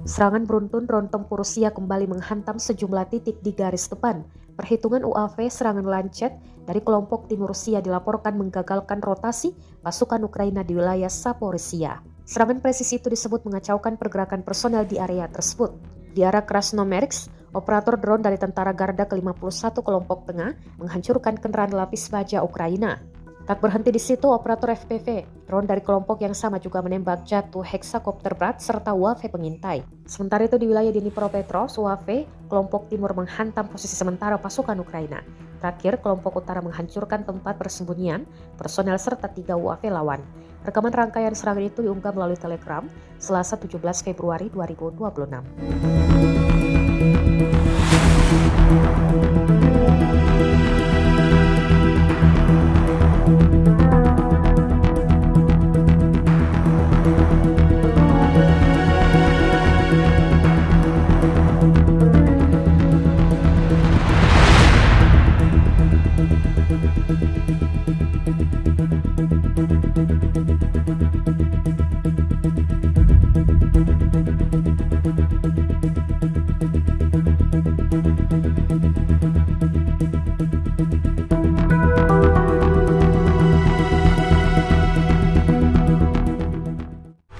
Serangan beruntun drone tempur Rusia kembali menghantam sejumlah titik di garis depan. Perhitungan UAV serangan Lancet dari kelompok timur Rusia dilaporkan menggagalkan rotasi pasukan Ukraina di wilayah Zaporizhia. Serangan presisi itu disebut mengacaukan pergerakan personel di area tersebut. Di arah Krasnomersk, operator drone dari tentara Garda ke-51 kelompok tengah menghancurkan kendaraan lapis baja Ukraina. Tak berhenti di situ, operator FPV, drone dari kelompok yang sama juga menembak jatuh heksakopter berat serta UAV pengintai. Sementara itu di wilayah Dnipropetrovsk, UAV kelompok timur menghantam posisi sementara pasukan Ukraina. Terakhir, kelompok utara menghancurkan tempat persembunyian personel serta 3 UAV lawan. Rekaman rangkaian serangan itu diunggah melalui Telegram Selasa 17 Februari 2026.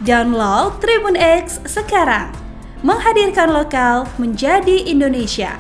Download Tribun X sekarang, menghadirkan lokal menjadi Indonesia.